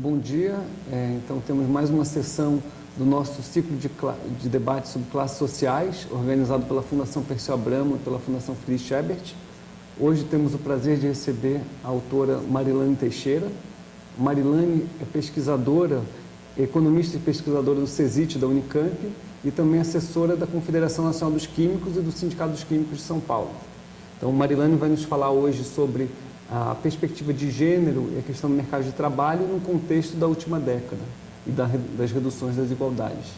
Bom dia. Então temos mais uma sessão do nosso ciclo de debate sobre classes sociais, organizado pela Fundação Perseu Abramo e pela Fundação Friedrich Ebert. Hoje temos o prazer de receber a autora Marilane Teixeira. Marilane é pesquisadora, economista e pesquisadora do CESIT da Unicamp e também assessora da Confederação Nacional dos Químicos e do Sindicato dos Químicos de São Paulo. Então, Marilane vai nos falar hoje sobre a perspectiva de gênero e a questão do mercado de trabalho no contexto da última década e das reduções das desigualdades.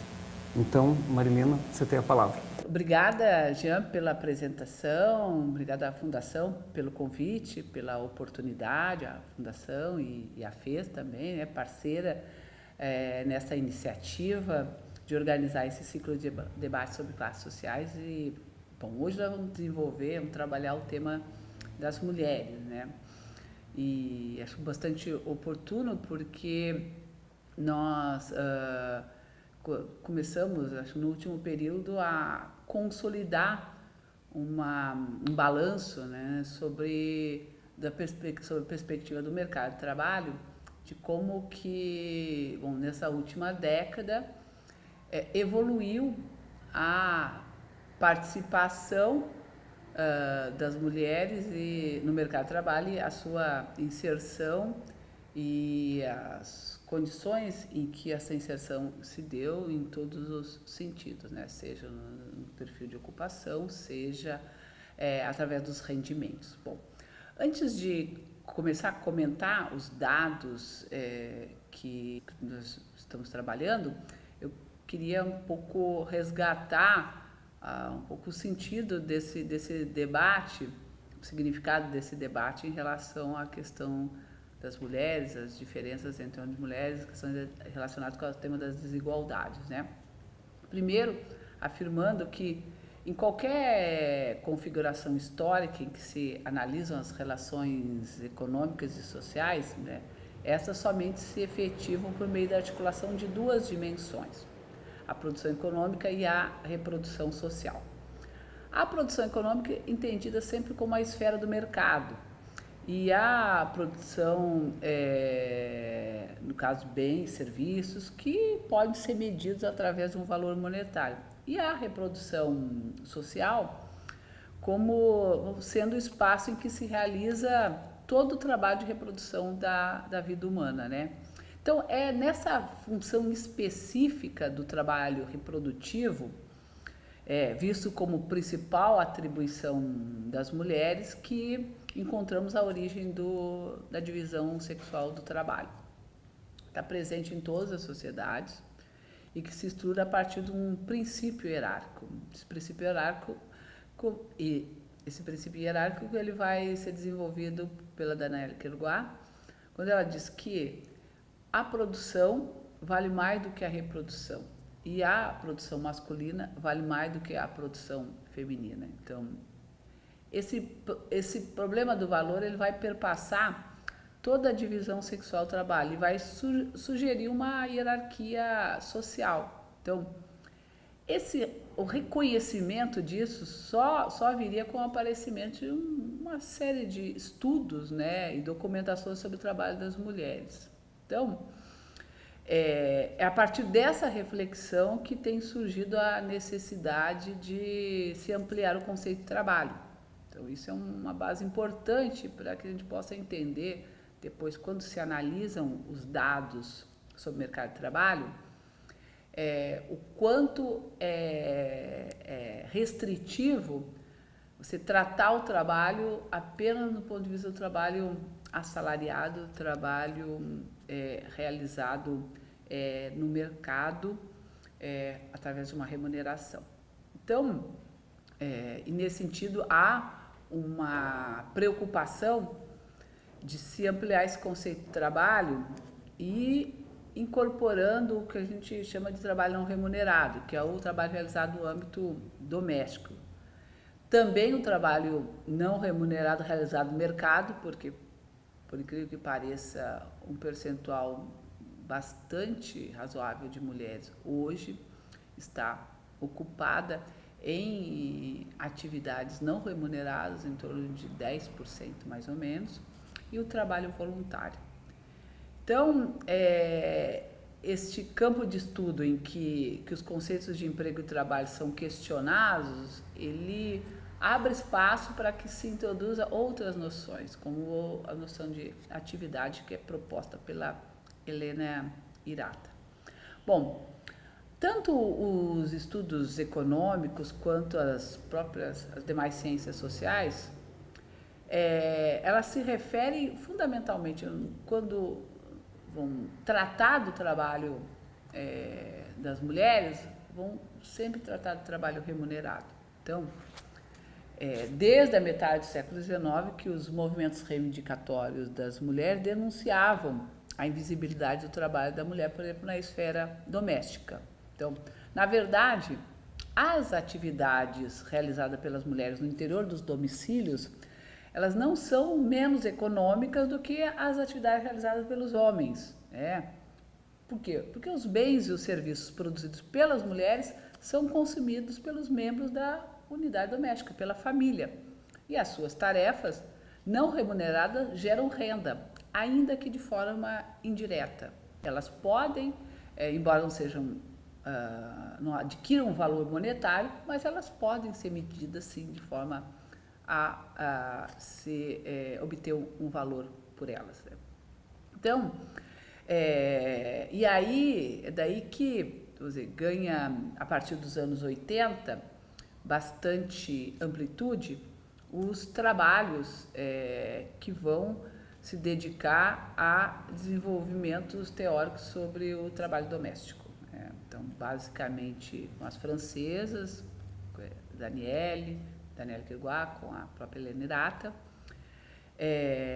Então, Marilena, você tem a palavra. Obrigada, Jean, pela apresentação, obrigada à Fundação pelo convite, pela oportunidade, a Fundação e a FES também, parceira nessa iniciativa de organizar esse ciclo de debate sobre classes sociais. E, bom, hoje nós vamos trabalhar o tema das mulheres, E acho bastante oportuno porque nós começamos, acho, no último período a consolidar um balanço, sobre a perspectiva do mercado de trabalho, de como que, bom, nessa última década evoluiu a participação das mulheres no mercado de trabalho, a sua inserção e as condições em que essa inserção se deu em todos os sentidos, seja no perfil de ocupação, seja através dos rendimentos. Bom, antes de começar a comentar os dados que nós estamos trabalhando, eu queria um pouco resgatar um pouco o sentido desse debate, o significado desse debate em relação à questão das mulheres, as diferenças entre homens e mulheres, questões relacionadas com o tema das desigualdades, Primeiro, afirmando que em qualquer configuração histórica em que se analisam as relações econômicas e sociais, essas somente se efetivam por meio da articulação de duas dimensões: a produção econômica e a reprodução social. A produção econômica é entendida sempre como a esfera do mercado, e a produção, no caso, bens, serviços, que podem ser medidos através de um valor monetário. E a reprodução social como sendo o espaço em que se realiza todo o trabalho de reprodução da vida humana, Então, é nessa função específica do trabalho reprodutivo, visto como principal atribuição das mulheres, que encontramos a origem da divisão sexual do trabalho. Está presente em todas as sociedades e que se estuda a partir de um princípio hierárquico. Esse princípio hierárquico ele vai ser desenvolvido pela Daniela Kerguá, quando ela diz que a produção vale mais do que a reprodução e a produção masculina vale mais do que a produção feminina. Então, esse problema do valor ele vai perpassar toda a divisão sexual do trabalho e vai sugerir uma hierarquia social. Então, o reconhecimento disso só viria com o aparecimento de uma série de estudos, e documentações sobre o trabalho das mulheres. Então, é a partir dessa reflexão que tem surgido a necessidade de se ampliar o conceito de trabalho. Então, isso é uma base importante para que a gente possa entender, depois, quando se analisam os dados sobre o mercado de trabalho, o quanto é restritivo você tratar o trabalho apenas no ponto de vista do trabalho assalariado, trabalho realizado no mercado através de uma remuneração. Então, e nesse sentido, há uma preocupação de se ampliar esse conceito de trabalho e incorporando o que a gente chama de trabalho não remunerado, que é o trabalho realizado no âmbito doméstico. Também o trabalho não remunerado realizado no mercado, porque, por incrível que pareça, um percentual bastante razoável de mulheres hoje está ocupada em atividades não remuneradas, em torno de 10% mais ou menos, e o trabalho voluntário. Então, este campo de estudo em que os conceitos de emprego e trabalho são questionados, ele abre espaço para que se introduza outras noções, como a noção de atividade que é proposta pela Helena Hirata. Bom, tanto os estudos econômicos quanto as demais ciências sociais, elas se referem fundamentalmente, quando vão tratar do trabalho das mulheres, vão sempre tratar do trabalho remunerado. Então, desde a metade do século XIX que os movimentos reivindicatórios das mulheres denunciavam a invisibilidade do trabalho da mulher, por exemplo, na esfera doméstica. Então, na verdade, as atividades realizadas pelas mulheres no interior dos domicílios, elas não são menos econômicas do que as atividades realizadas pelos homens. Por quê? Porque os bens e os serviços produzidos pelas mulheres são consumidos pelos membros da unidade doméstica, pela família. E as suas tarefas não remuneradas geram renda, ainda que de forma indireta. Elas podem, embora não sejam, não adquiram um valor monetário, mas elas podem ser medidas sim de forma a se obter um valor por elas. Então, e aí é daí que ganha, a partir dos anos 80, bastante amplitude os trabalhos que vão se dedicar a desenvolvimentos teóricos sobre o trabalho doméstico. Então, basicamente, com as francesas, Danielle Querouac, com a própria Helena Hirata.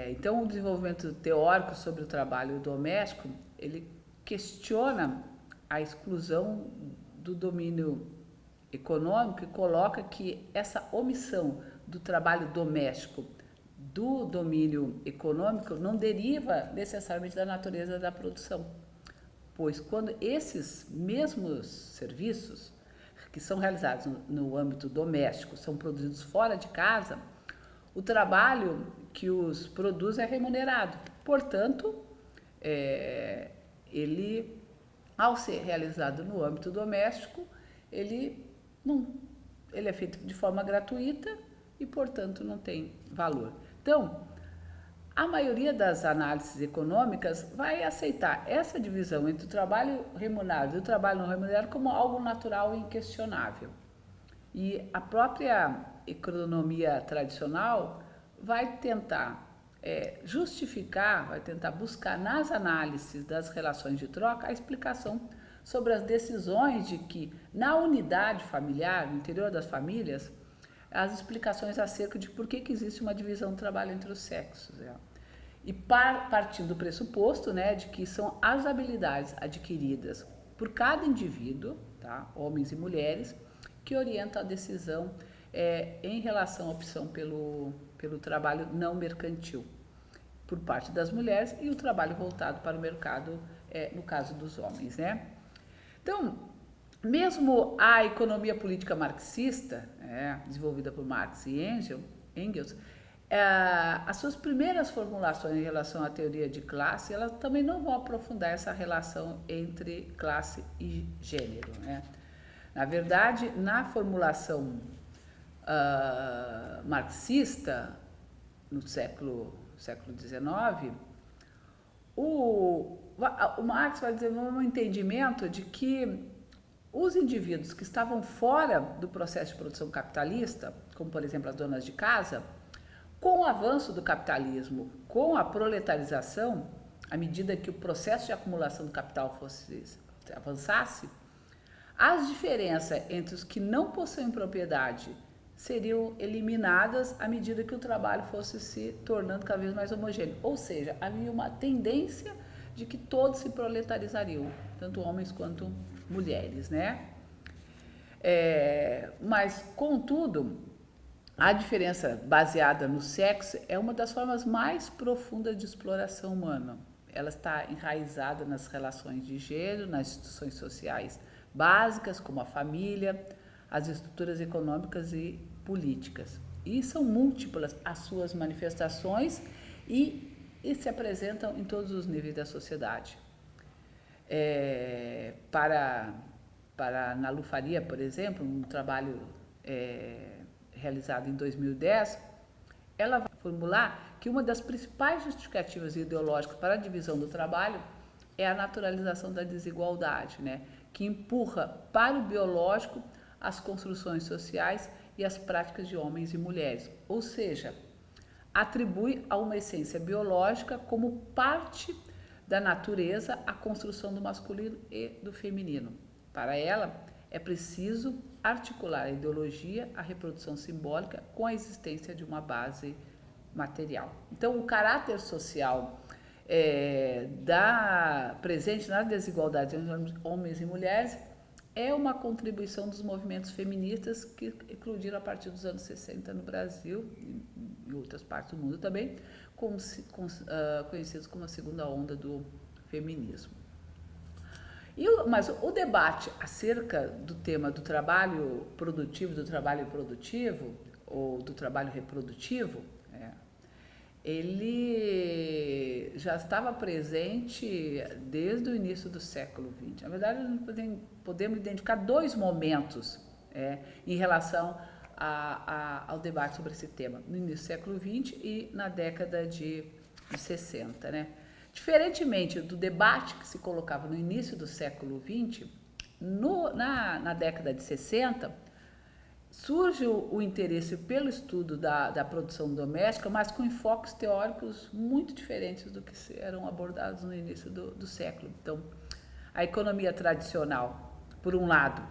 Então, o desenvolvimento teórico sobre o trabalho doméstico, ele questiona a exclusão do domínio econômico e coloca que essa omissão do trabalho doméstico do domínio econômico não deriva necessariamente da natureza da produção, pois quando esses mesmos serviços que são realizados no âmbito doméstico são produzidos fora de casa, o trabalho que os produz é remunerado. Portanto, ele, ao ser realizado no âmbito doméstico, ele é feito de forma gratuita e, portanto, não tem valor. Então, a maioria das análises econômicas vai aceitar essa divisão entre o trabalho remunerado e o trabalho não remunerado como algo natural e inquestionável. E a própria economia tradicional vai tentar justificar, vai tentar buscar nas análises das relações de troca a explicação sobre as decisões de que, na unidade familiar, no interior das famílias, as explicações acerca de por que existe uma divisão do trabalho entre os sexos. E partindo do pressuposto, de que são as habilidades adquiridas por cada indivíduo, tá, homens e mulheres, que orientam a decisão em relação à opção pelo trabalho não mercantil por parte das mulheres e o trabalho voltado para o mercado, no caso dos homens, Então, mesmo a economia política marxista, desenvolvida por Marx e Engels, as suas primeiras formulações em relação à teoria de classe, elas também não vão aprofundar essa relação entre classe e gênero. Na verdade, na formulação marxista, no século XIX, o Marx vai desenvolver um entendimento de que os indivíduos que estavam fora do processo de produção capitalista, como por exemplo as donas de casa, com o avanço do capitalismo, com a proletarização, à medida que o processo de acumulação do capital avançasse, as diferenças entre os que não possuem propriedade seriam eliminadas à medida que o trabalho fosse se tornando cada vez mais homogêneo. Ou seja, havia uma tendência de que todos se proletarizariam, tanto homens quanto mulheres, Mas, contudo, a diferença baseada no sexo é uma das formas mais profundas de exploração humana. Ela está enraizada nas relações de gênero, nas instituições sociais básicas, como a família, as estruturas econômicas e políticas. E são múltiplas as suas manifestações e e se apresentam em todos os níveis da sociedade. Para Nalu Faria, por exemplo, um trabalho realizado em 2010, ela vai formular que uma das principais justificativas ideológicas para a divisão do trabalho é a naturalização da desigualdade, né? Que empurra para o biológico as construções sociais e as práticas de homens e mulheres, ou seja, atribui a uma essência biológica como parte da natureza a construção do masculino e do feminino. Para ela, é preciso articular a ideologia, a reprodução simbólica com a existência de uma base material. Então, o caráter social presente nas desigualdades entre homens e mulheres é uma contribuição dos movimentos feministas que eclodiram a partir dos anos 60 no Brasil e em outras partes do mundo também, conhecidos como a segunda onda do feminismo. Mas o debate acerca do tema do trabalho produtivo, ou do trabalho reprodutivo, ele já estava presente desde o início do século XX. Na verdade, nós podemos identificar dois momentos em relação ao debate sobre esse tema, no início do século XX e na década de 60, né? Diferentemente do debate que se colocava no início do século XX, na década de 60, surge o interesse pelo estudo da produção doméstica, mas com enfoques teóricos muito diferentes do que eram abordados no início do século. Então, a economia tradicional, por um lado,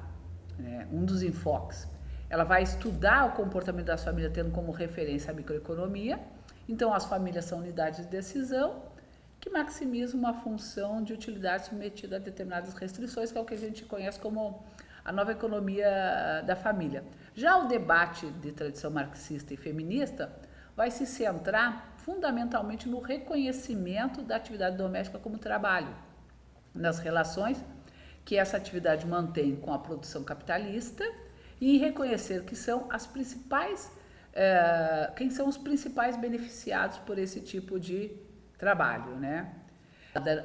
um dos enfoques, ela vai estudar o comportamento das famílias tendo como referência a microeconomia. Então, as famílias são unidades de decisão que maximizam uma função de utilidade submetida a determinadas restrições, que é o que a gente conhece como a nova economia da família. Já o debate de tradição marxista e feminista vai se centrar fundamentalmente no reconhecimento da atividade doméstica como trabalho, nas relações que essa atividade mantém com a produção capitalista e em reconhecer que são quem são os principais beneficiados por esse tipo de trabalho, né?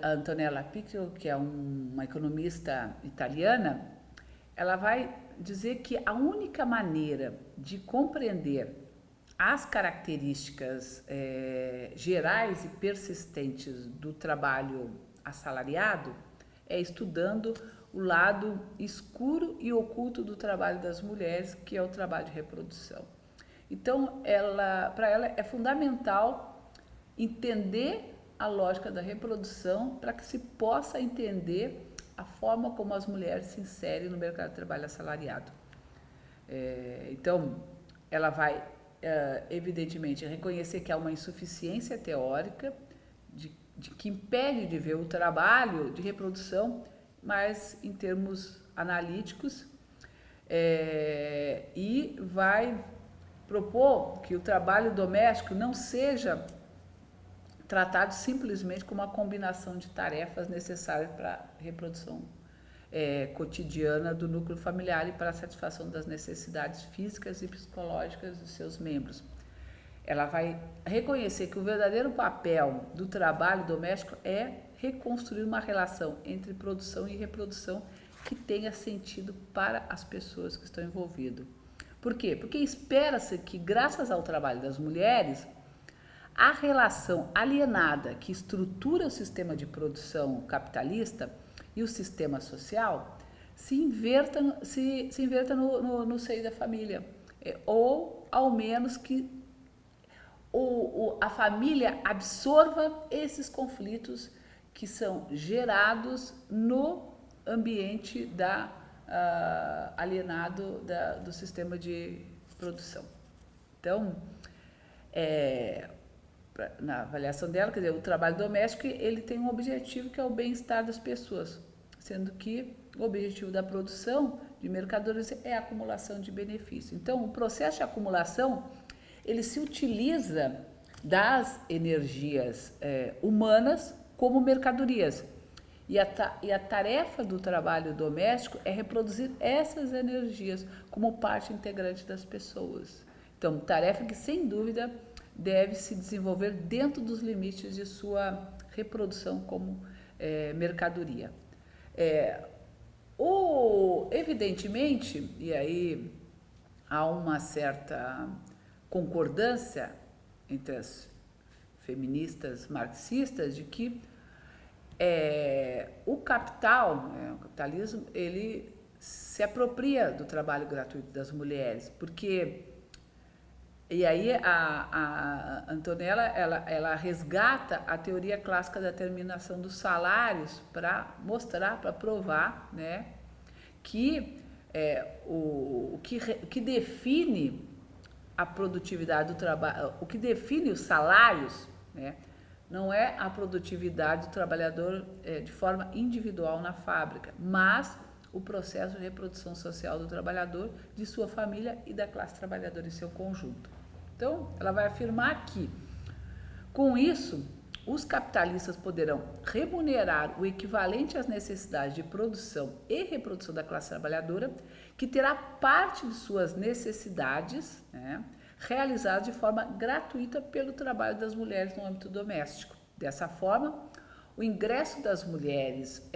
A Antonella Piccolo, que é uma economista italiana, ela vai dizer que a única maneira de compreender as características gerais e persistentes do trabalho assalariado é estudando o lado escuro e oculto do trabalho das mulheres, que é o trabalho de reprodução. Então, para ela é fundamental entender a lógica da reprodução para que se possa entender a forma como as mulheres se inserem no mercado de trabalho assalariado. Então, ela vai, evidentemente, reconhecer que há uma insuficiência teórica de que impede de ver o trabalho de reprodução, mas em termos analíticos, e vai propor que o trabalho doméstico não seja tratado simplesmente como uma combinação de tarefas necessárias para a reprodução cotidiana do núcleo familiar e para a satisfação das necessidades físicas e psicológicas dos seus membros. Ela vai reconhecer que o verdadeiro papel do trabalho doméstico é reconstruir uma relação entre produção e reprodução que tenha sentido para as pessoas que estão envolvidas. Por quê? Porque espera-se que, graças ao trabalho das mulheres, a relação alienada que estrutura o sistema de produção capitalista e o sistema social se inverta no seio da família, ou ao menos que a família absorva esses conflitos que são gerados no ambiente alienado do sistema de produção. Então, na avaliação dela, quer dizer, o trabalho doméstico ele tem um objetivo que é o bem-estar das pessoas, sendo que o objetivo da produção de mercadorias é a acumulação de benefício. Então, o processo de acumulação ele se utiliza das energias humanas como mercadorias. E a tarefa do trabalho doméstico é reproduzir essas energias como parte integrante das pessoas. Então, tarefa que, sem dúvida, deve se desenvolver dentro dos limites de sua reprodução como mercadoria. Evidentemente, e aí há uma certa concordância entre as feministas marxistas de que o capitalismo, ele se apropria do trabalho gratuito das mulheres, porque e aí a Antonella ela resgata a teoria clássica da terminação dos salários para mostrar, para provar, né, que o que define a produtividade do trabalho, o que define os salários, né, não é a produtividade do trabalhador de forma individual na fábrica, mas o processo de reprodução social do trabalhador, de sua família e da classe trabalhadora em seu conjunto. Então, ela vai afirmar que, com isso, os capitalistas poderão remunerar o equivalente às necessidades de produção e reprodução da classe trabalhadora, que terá parte de suas necessidades, né, realizadas de forma gratuita pelo trabalho das mulheres no âmbito doméstico. Dessa forma, o ingresso das mulheres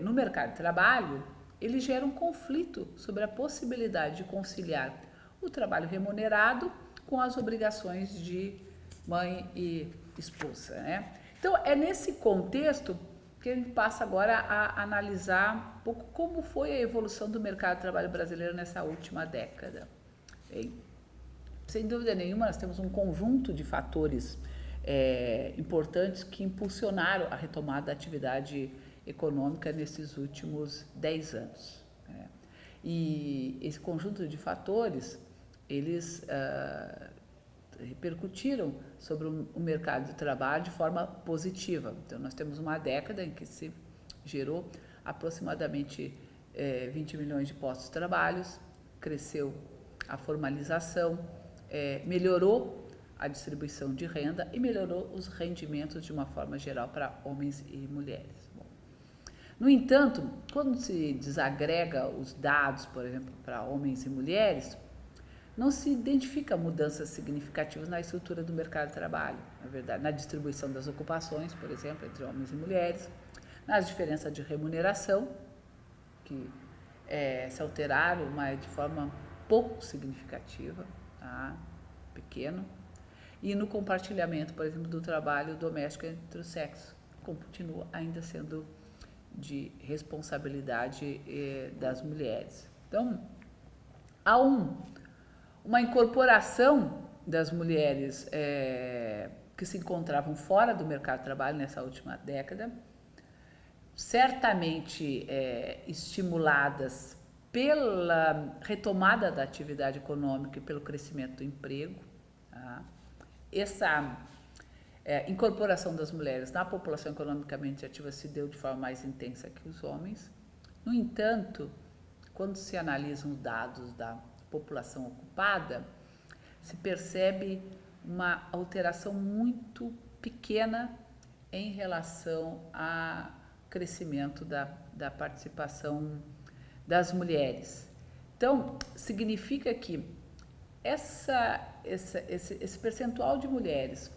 no mercado de trabalho, ele gera um conflito sobre a possibilidade de conciliar o trabalho remunerado com as obrigações de mãe e esposa, né? Então, é nesse contexto que a gente passa agora a analisar um pouco como foi a evolução do mercado de trabalho brasileiro nessa última década. Bem, sem dúvida nenhuma, nós temos um conjunto de fatores importantes que impulsionaram a retomada da atividade econômica nesses últimos 10 anos. Né? E esse conjunto de fatores, eles repercutiram sobre o mercado de trabalho de forma positiva. Então, nós temos uma década em que se gerou aproximadamente 20 milhões de postos de trabalho, cresceu a formalização, melhorou a distribuição de renda e melhorou os rendimentos de uma forma geral para homens e mulheres. Bom, no entanto, quando se desagrega os dados, por exemplo, para homens e mulheres, não se identifica mudanças significativas na estrutura do mercado de trabalho, na verdade, na distribuição das ocupações, por exemplo, entre homens e mulheres, nas diferenças de remuneração, que se alteraram, mas de forma pouco significativa, tá? Pequeno, e no compartilhamento, por exemplo, do trabalho doméstico entre os sexos, continua ainda sendo de responsabilidade das mulheres. Então, há uma incorporação das mulheres que se encontravam fora do mercado de trabalho nessa última década, certamente estimuladas pela retomada da atividade econômica e pelo crescimento do emprego. Tá? Essa incorporação das mulheres na população economicamente ativa se deu de forma mais intensa que os homens. No entanto, quando se analisam os dados da população ocupada, se percebe uma alteração muito pequena em relação ao crescimento da participação das mulheres. Então, significa que esse percentual de mulheres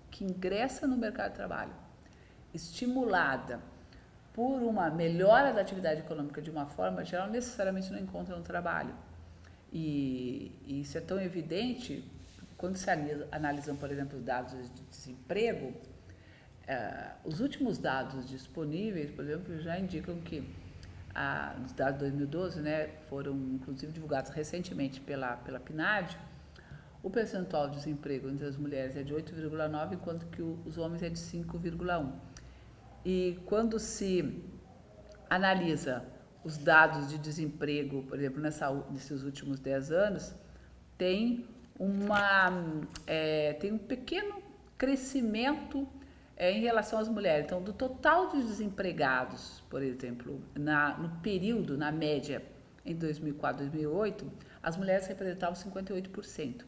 que ingressa no mercado de trabalho, estimulada por uma melhora da atividade econômica de uma forma geral, necessariamente não encontra um trabalho. E isso é tão evidente quando se analisam, por exemplo, os dados de desemprego. Os últimos dados disponíveis, por exemplo, já indicam que os dados de 2012, né, foram inclusive divulgados recentemente pela PNAD. O percentual de desemprego entre as mulheres é de 8,9%, enquanto que os homens é de 5,1%. E quando se analisa os dados de desemprego, por exemplo, nesses últimos 10 anos, tem um pequeno crescimento em relação às mulheres. Então, do total de desempregados, por exemplo, no período, na média, em 2004 e 2008, as mulheres representavam 58%.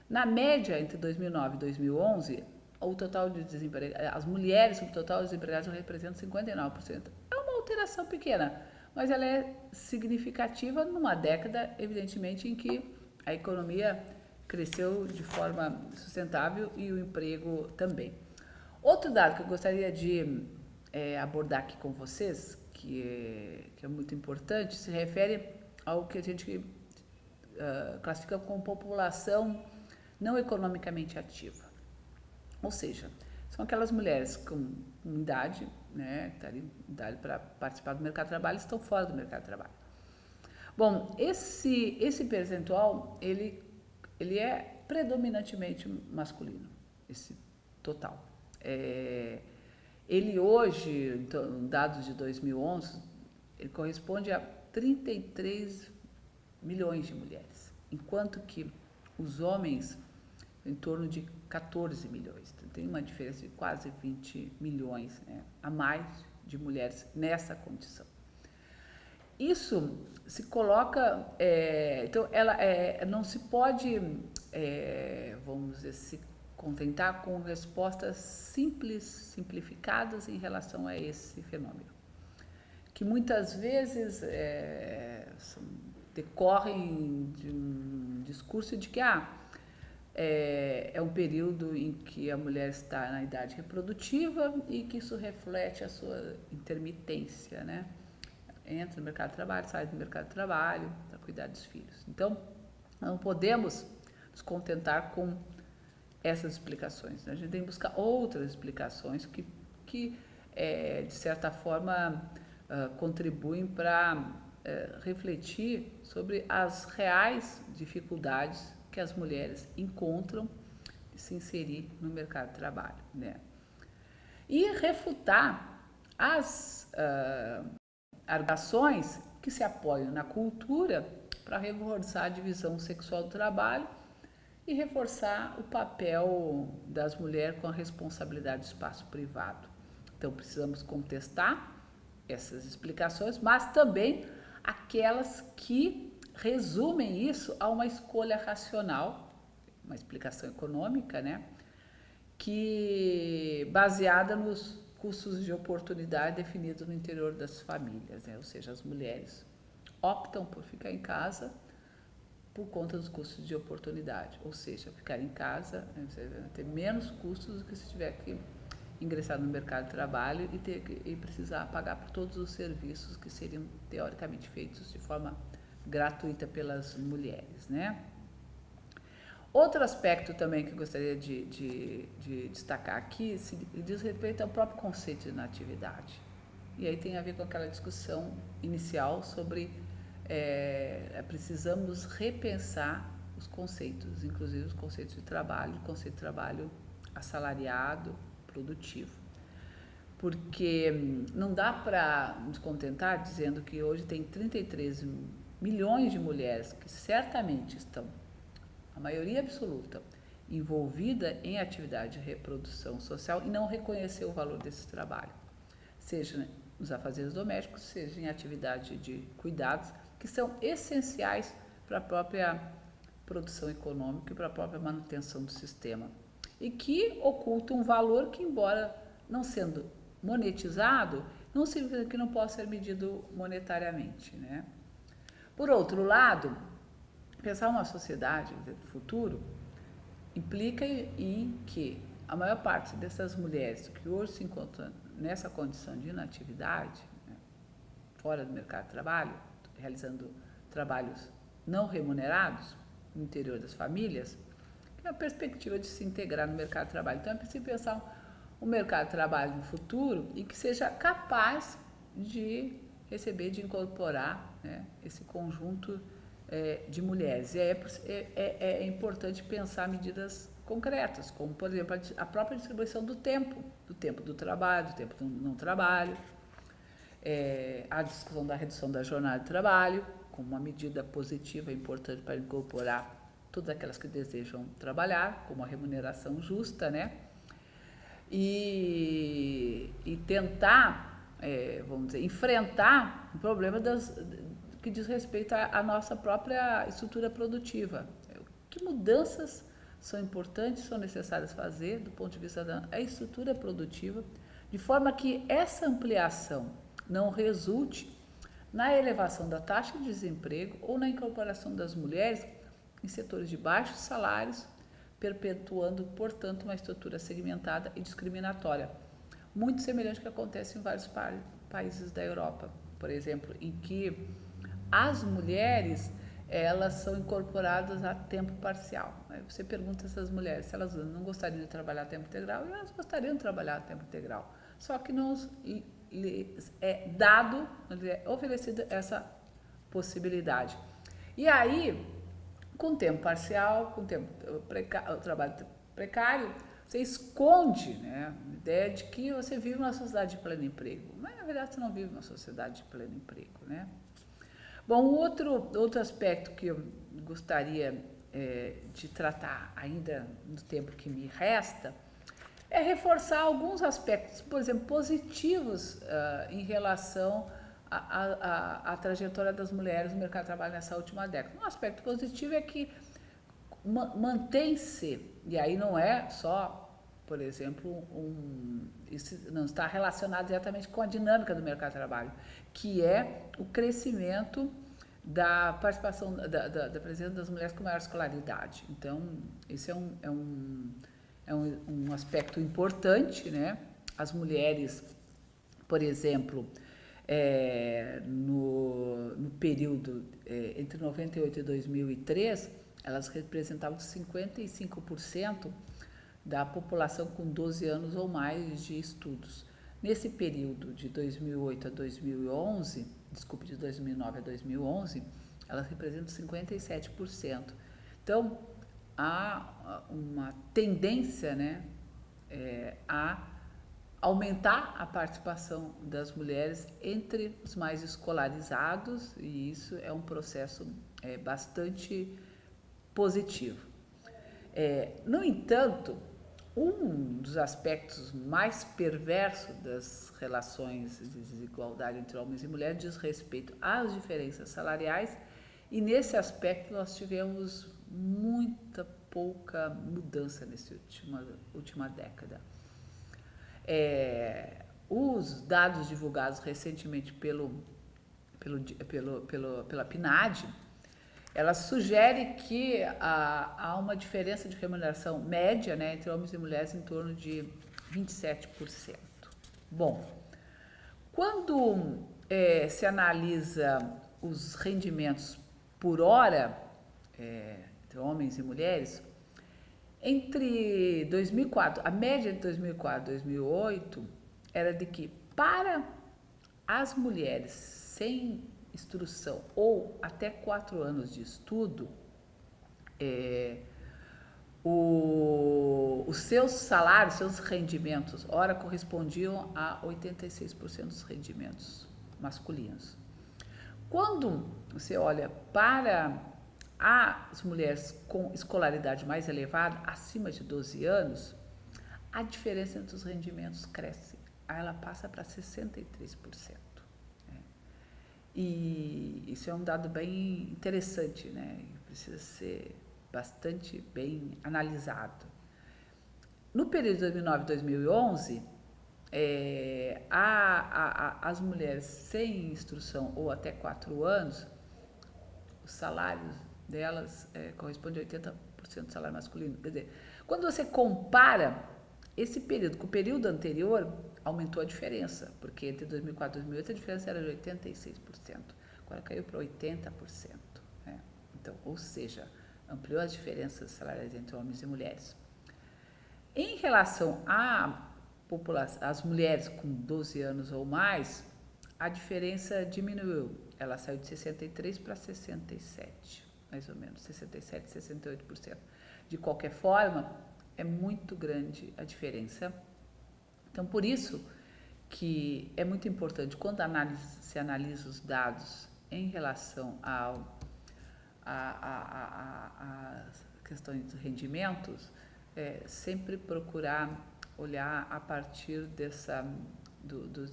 Na média, entre 2009 e 2011, o total de desempregados, as mulheres sobre o total de desempregados representam 59%. É uma alteração pequena, mas ela é significativa numa década, evidentemente, em que a economia cresceu de forma sustentável e o emprego também. Outro dado que eu gostaria de abordar aqui com vocês, que é muito importante, se refere ao que a gente classifica como população não economicamente ativa. Ou seja, são aquelas mulheres com idade, né, que estão idade para participar do mercado de trabalho, estão fora do mercado de trabalho. Bom, esse percentual, ele é predominantemente masculino, esse total. Ele hoje, então, dados de 2011, ele corresponde a 33 milhões de mulheres, enquanto que os homens, em torno de 14 milhões. Então, tem uma diferença de quase 20 milhões, né, a mais de mulheres nessa condição. Isso se coloca, então ela não se pode, vamos dizer, se contentar com respostas simplificadas em relação a esse fenômeno, que muitas vezes decorrem de um discurso de que é um período em que a mulher está na idade reprodutiva e que isso reflete a sua intermitência, né? Entra no mercado de trabalho, sai do mercado de trabalho para cuidar dos filhos. Então, não podemos nos contentar com essas explicações, né? A gente tem que buscar outras explicações que de certa forma, contribuem para refletir sobre as reais dificuldades que as mulheres encontram de se inserir no mercado de trabalho, né? E refutar as argumentações que se apoiam na cultura para reforçar a divisão sexual do trabalho e reforçar o papel das mulheres com a responsabilidade do espaço privado. Então, precisamos contestar essas explicações, mas também aquelas que resumem isso a uma escolha racional, uma explicação econômica, né, que baseada nos custos de oportunidade definidos no interior das famílias, né? Ou seja, as mulheres optam por ficar em casa por conta dos custos de oportunidade, ou seja, ficar em casa, né, você vai ter menos custos do que se tiver que ingressar no mercado de trabalho e precisar pagar por todos os serviços que seriam teoricamente feitos de forma gratuita pelas mulheres, né? Outro aspecto também que eu gostaria de destacar aqui diz respeito ao próprio conceito de natividade. E aí tem a ver com aquela discussão inicial sobre precisamos repensar os conceitos, inclusive os conceitos de trabalho, o conceito de trabalho assalariado, produtivo. Porque não dá para nos contentar dizendo que hoje tem 33 milhões de mulheres que certamente estão, a maioria absoluta, envolvida em atividade de reprodução social e não reconhecer o valor desse trabalho, seja nos afazeres domésticos, seja em atividade de cuidados, que são essenciais para a própria produção econômica e para a própria manutenção do sistema, e que ocultam um valor que, embora não sendo monetizado, não significa que não possa ser medido monetariamente, né? Por outro lado, pensar uma sociedade do futuro implica em que a maior parte dessas mulheres que hoje se encontram nessa condição de inatividade, né, fora do mercado de trabalho, realizando trabalhos não remunerados no interior das famílias, que é a perspectiva de se integrar no mercado de trabalho. Então é preciso pensar um mercado de trabalho no futuro e que seja capaz de receber, de incorporar, né, esse conjunto de mulheres. E aí é importante pensar medidas concretas, como, por exemplo, a própria distribuição do tempo do trabalho, do tempo do não trabalho, a discussão da redução da jornada de trabalho, como uma medida positiva e importante para incorporar todas aquelas que desejam trabalhar, como a remuneração justa, né? E tentar, vamos dizer, enfrentar o problema que diz respeito à nossa própria estrutura produtiva. Que mudanças são importantes, são necessárias fazer do ponto de vista da estrutura produtiva, de forma que essa ampliação não resulte na elevação da taxa de desemprego ou na incorporação das mulheres em setores de baixos salários, perpetuando, portanto, uma estrutura segmentada e discriminatória, muito semelhante ao que acontece em vários países da Europa, por exemplo, em que as mulheres elas são incorporadas a tempo parcial. Aí você pergunta a essas mulheres se elas não gostariam de trabalhar a tempo integral, e elas gostariam de trabalhar a tempo integral, só que não lhes é dado, lhes é oferecida essa possibilidade. E aí, com tempo parcial, com tempo trabalho precário, você esconde, né, a ideia de que você vive numa sociedade de pleno emprego. Mas, na verdade, você não vive numa sociedade de pleno emprego, né? Bom, outro aspecto que eu gostaria de tratar ainda no tempo que me resta é reforçar alguns aspectos, por exemplo, positivos em relação à trajetória das mulheres no mercado de trabalho nessa última década. Um aspecto positivo é que mantém-se, e aí não é só, por exemplo, isso não está relacionado diretamente com a dinâmica do mercado de trabalho, que é o crescimento da participação, da presença das mulheres com maior escolaridade. Então, esse é um aspecto importante, né? As mulheres, por exemplo, no período entre 98 e 2003, elas representavam 55% da população com 12 anos ou mais de estudos. Nesse período de 2008 a 2011, desculpe, de 2009 a 2011, elas representam 57%. Então, há uma tendência, né, a aumentar a participação das mulheres entre os mais escolarizados, e isso é um processo bastante positivo. No entanto, um dos aspectos mais perversos das relações de desigualdade entre homens e mulheres diz respeito às diferenças salariais, e nesse aspecto nós tivemos muita pouca mudança nessa última década. Os dados divulgados recentemente pela PNAD, ela sugere que há uma diferença de remuneração média, né, entre homens e mulheres em torno de 27%. Bom, quando se analisa os rendimentos por hora entre homens e mulheres, entre 2004, a média de 2004 e 2008 era de que para as mulheres sem instrução ou até 4 anos de estudo, os seus salários, seus rendimentos, ora correspondiam a 86% dos rendimentos masculinos. Quando você olha para as mulheres com escolaridade mais elevada, acima de 12 anos, a diferença entre os rendimentos cresce, ela passa para 63%. E isso é um dado bem interessante, né? Precisa ser bastante bem analisado. No período de 2009 e 2011, as mulheres sem instrução ou até 4 anos, os salários delas correspondem a 80% do salário masculino. Quer dizer, quando você compara esse período com o período anterior, aumentou a diferença, porque entre 2004 e 2008 a diferença era de 86%, agora caiu para 80%. Né? Então, ou seja, ampliou as diferenças salariais entre homens e mulheres. Em relação às mulheres com 12 anos ou mais, a diferença diminuiu, ela saiu de 63% para 67%, mais ou menos, 67%, 68%. De qualquer forma, é muito grande a diferença. Então, por isso que é muito importante, quando se analisa os dados em relação às questões de rendimentos, sempre procurar olhar a partir da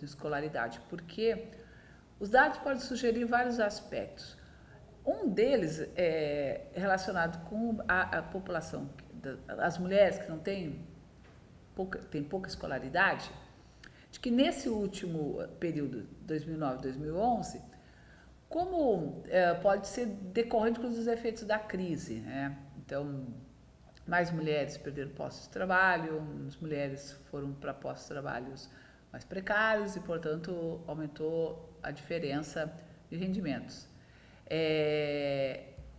escolaridade, porque os dados podem sugerir vários aspectos. Um deles é relacionado com a população, as mulheres que não têm pouca escolaridade, de que nesse último período, 2009-2011, como pode ser decorrente dos efeitos da crise, né? Então, mais mulheres perderam postos de trabalho, as mulheres foram para postos de trabalho mais precários e, portanto, aumentou a diferença de rendimentos.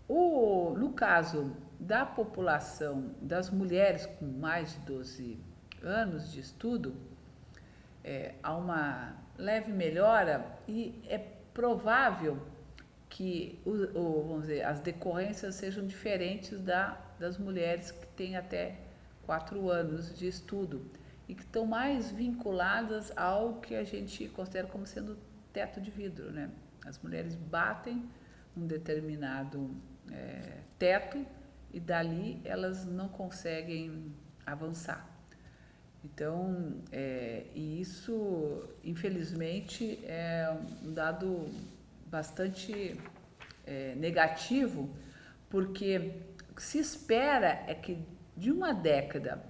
No caso da população das mulheres com mais de 12 anos de estudo, há uma leve melhora e é provável que vamos dizer, as decorrências sejam diferentes das mulheres que têm até 4 anos de estudo e que estão mais vinculadas ao que a gente considera como sendo teto de vidro, né? As mulheres batem um determinado teto e dali elas não conseguem avançar. Então, e isso, infelizmente, é um dado bastante negativo, porque o que se espera é que de uma década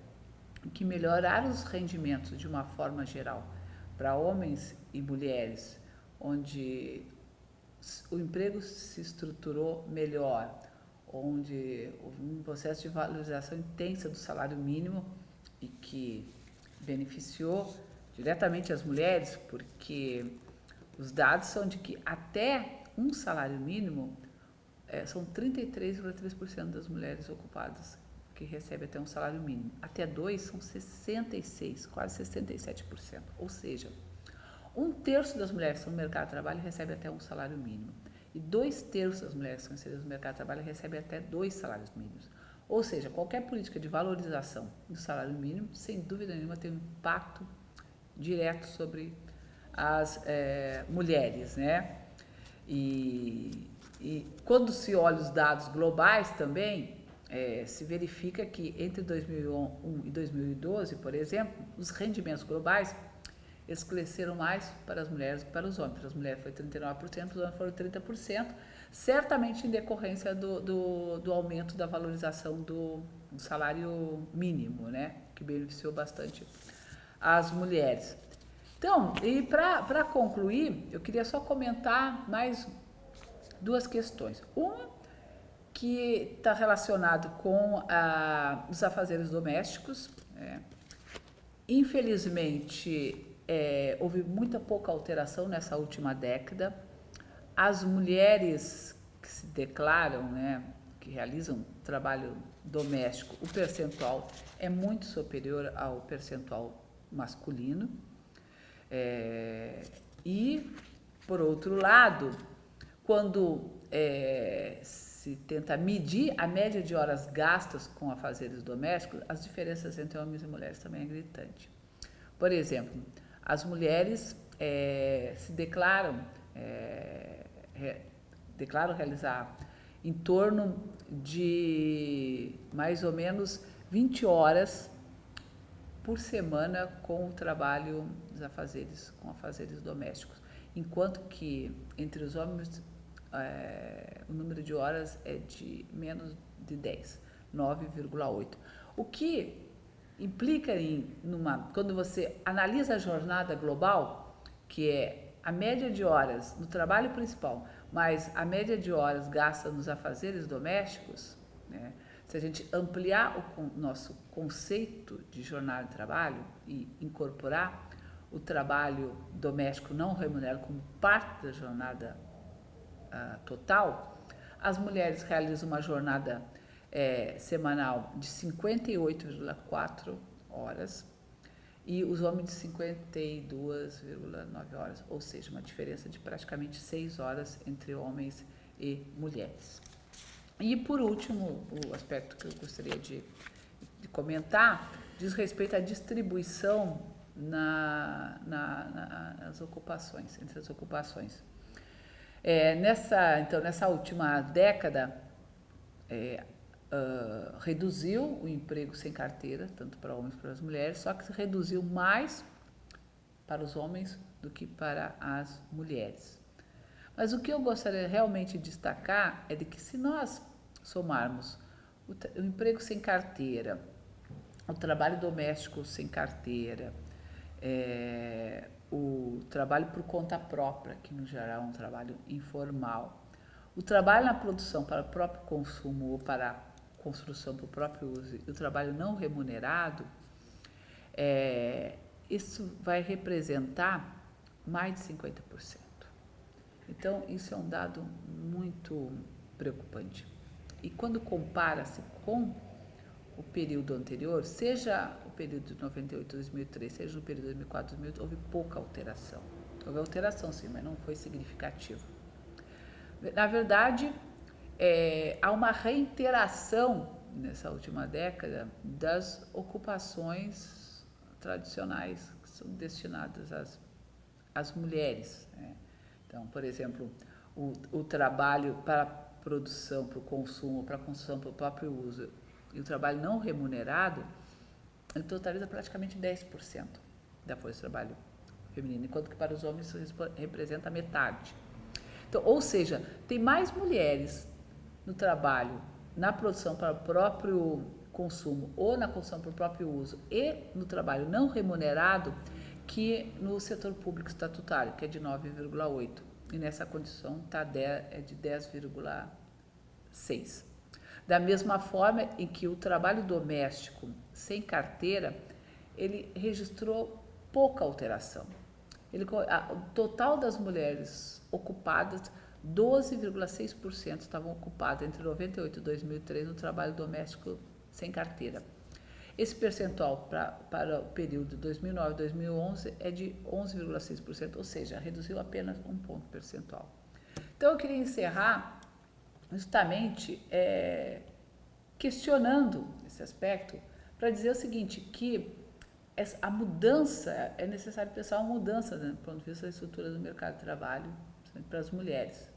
que melhorar os rendimentos de uma forma geral para homens e mulheres, onde o emprego se estruturou melhor, onde houve um processo de valorização intensa do salário mínimo e que beneficiou diretamente as mulheres, porque os dados são de que até um salário mínimo são 33,3% das mulheres ocupadas que recebem até um salário mínimo. Até 2 são 66%, quase 67%. Ou seja, 1/3 das mulheres que estão no mercado de trabalho recebe até um salário mínimo. E 2/3 das mulheres que estão inseridas no mercado de trabalho recebem até 2 salários mínimos. Ou seja, qualquer política de valorização do salário mínimo, sem dúvida nenhuma, tem um impacto direto sobre as mulheres, né? E quando se olha os dados globais também, se verifica que entre 2001 e 2012, por exemplo, os rendimentos globais eles cresceram mais para as mulheres do que para os homens. Para as mulheres foi 39%, para os homens foram 30%, certamente em decorrência do aumento da valorização do salário mínimo, né? Que beneficiou bastante as mulheres. Então, e para concluir, eu queria só comentar mais 2 questões. Uma que está relacionado com os afazeres domésticos. Infelizmente, houve muita pouca alteração nessa última década. As mulheres que se declaram, né, que realizam trabalho doméstico, o percentual é muito superior ao percentual masculino. E, por outro lado, quando se tenta medir a média de horas gastas com afazeres domésticos, as diferenças entre homens e mulheres também é gritante. Por exemplo, as mulheres se declaram realizar em torno de mais ou menos 20 horas por semana com o trabalho dos afazeres, com afazeres domésticos, enquanto que entre os homens o número de horas é de menos de 10, 9,8. O que implica quando você analisa a jornada global, que é a média de horas no trabalho principal, mais a média de horas gastas nos afazeres domésticos, né? Se a gente ampliar o nosso conceito de jornada de trabalho e incorporar o trabalho doméstico não remunerado como parte da jornada total, as mulheres realizam uma jornada semanal de 58,4 horas e os homens de 52,9 horas, ou seja, uma diferença de praticamente 6 horas entre homens e mulheres. E por último, o aspecto que eu gostaria de comentar diz respeito à distribuição nas ocupações, entre as ocupações. Nessa última década, reduziu o emprego sem carteira, tanto para homens como para as mulheres, só que reduziu mais para os homens do que para as mulheres. Mas o que eu gostaria realmente de destacar é de que se nós somarmos o emprego sem carteira, o trabalho doméstico sem carteira, o trabalho por conta própria, que no geral é um trabalho informal, o trabalho na produção para o próprio consumo ou para a construção para o próprio uso e o trabalho não remunerado, isso vai representar mais de 50%. Então, isso é um dado muito preocupante. E quando compara-se com o período anterior, seja o período de 98 a 2003, seja no período de 2004 a 2008, houve pouca alteração. Houve alteração, sim, mas não foi significativa. Na verdade, há uma reiteração nessa última década das ocupações tradicionais que são destinadas às mulheres, né? Então, por exemplo, o trabalho para a produção, para o consumo, para a construção, para o próprio uso e o trabalho não remunerado, ele totaliza praticamente 10% da força de trabalho feminina, enquanto que para os homens isso representa metade. Então, ou seja, tem mais mulheres no trabalho, na produção para o próprio consumo ou na construção para o próprio uso e no trabalho não remunerado que no setor público estatutário, que é de 9,8%. E nessa condição é de 10,6%. Da mesma forma em que o trabalho doméstico sem carteira, ele registrou pouca alteração. O total das mulheres ocupadas, 12,6% estavam ocupadas entre 98 e 2003 no trabalho doméstico sem carteira. Esse percentual para o período de 2009 e 2011 é de 11,6%, ou seja, reduziu apenas um ponto percentual. Então, eu queria encerrar justamente questionando esse aspecto para dizer o seguinte, que a mudança, é necessário pensar uma mudança, né, do ponto de vista da estrutura do mercado de trabalho para as mulheres.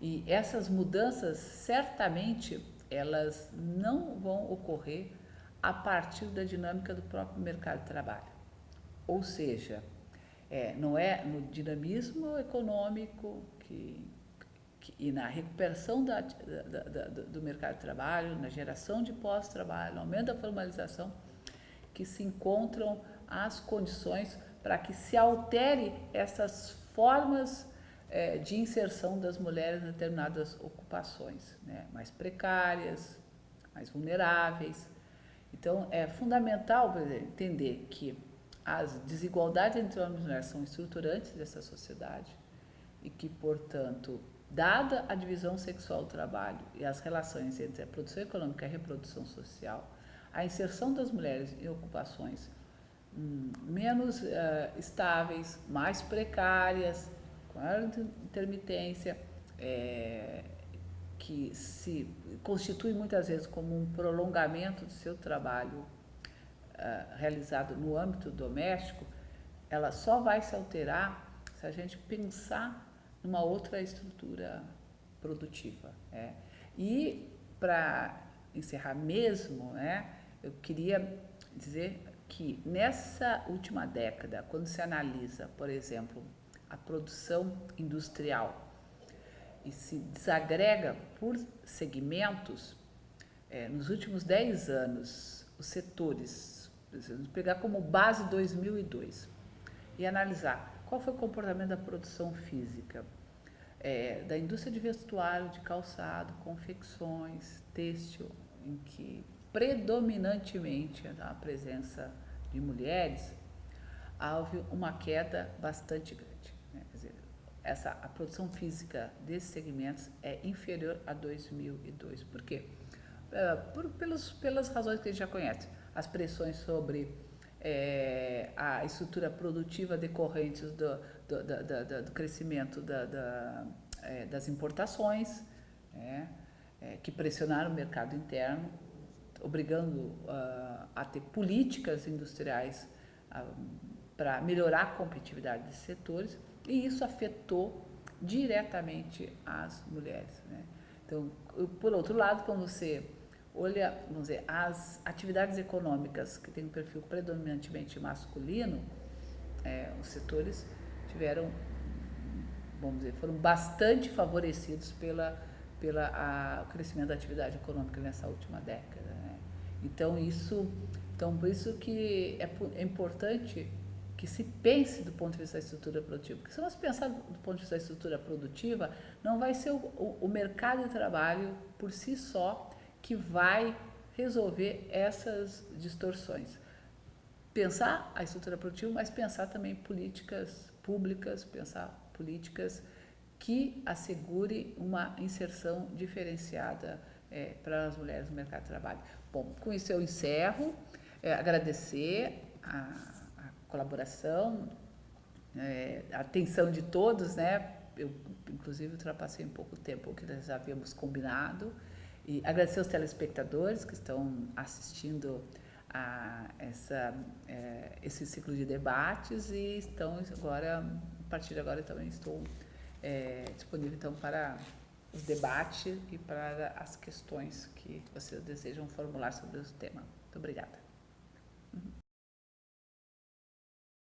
E essas mudanças, certamente, elas não vão ocorrer a partir da dinâmica do próprio mercado de trabalho. Ou seja, não é no dinamismo econômico e na recuperação do mercado de trabalho, na geração de pós-trabalho, no aumento da formalização, que se encontram as condições para que se altere essas formas de inserção das mulheres em determinadas ocupações, né, mais precárias, mais vulneráveis. Então, é fundamental entender que as desigualdades entre homens e mulheres são estruturantes dessa sociedade e que, portanto, dada a divisão sexual do trabalho e as relações entre a produção econômica e a reprodução social, a inserção das mulheres em ocupações menos estáveis, mais precárias, com maior intermitência, que se constitui muitas vezes como um prolongamento do seu trabalho realizado no âmbito doméstico, ela só vai se alterar se a gente pensar numa outra estrutura produtiva. E, para encerrar mesmo, eu queria dizer que nessa última década, quando se analisa, por exemplo, a produção industrial e se desagrega por segmentos, nos últimos 10 anos, os setores, vamos pegar como base 2002 e analisar qual foi o comportamento da produção física, da indústria de vestuário, de calçado, confecções, têxtil, em que predominantemente a presença de mulheres, houve uma queda bastante grande, né? Quer dizer, a produção física desses segmentos é inferior a 2002. Por quê? Pelas razões que a gente já conhece. As pressões sobre a estrutura produtiva decorrentes do crescimento das importações, que pressionaram o mercado interno, obrigando a ter políticas industriais para melhorar a competitividade desses setores, e isso afetou diretamente as mulheres, né? Então, por outro lado, quando você olha, vamos dizer, as atividades econômicas que têm um perfil predominantemente masculino, os setores tiveram, vamos dizer, foram bastante favorecidos pelo crescimento da atividade econômica nessa última década, né? Então, por isso que é importante que se pense do ponto de vista da estrutura produtiva. Porque se nós pensarmos do ponto de vista da estrutura produtiva, não vai ser o mercado de trabalho por si só que vai resolver essas distorções. Pensar a estrutura produtiva, mas pensar também políticas públicas, pensar políticas que assegure uma inserção diferenciada para as mulheres no mercado de trabalho. Bom, com isso eu encerro, agradecer a colaboração, a atenção de todos, né? Eu, inclusive, ultrapassei um pouco o tempo que nós havíamos combinado, e agradecer aos telespectadores que estão assistindo a esse ciclo de debates e estão agora, a partir de agora, eu também estou disponível então para o debate e para as questões que vocês desejam formular sobre o tema. Muito obrigada.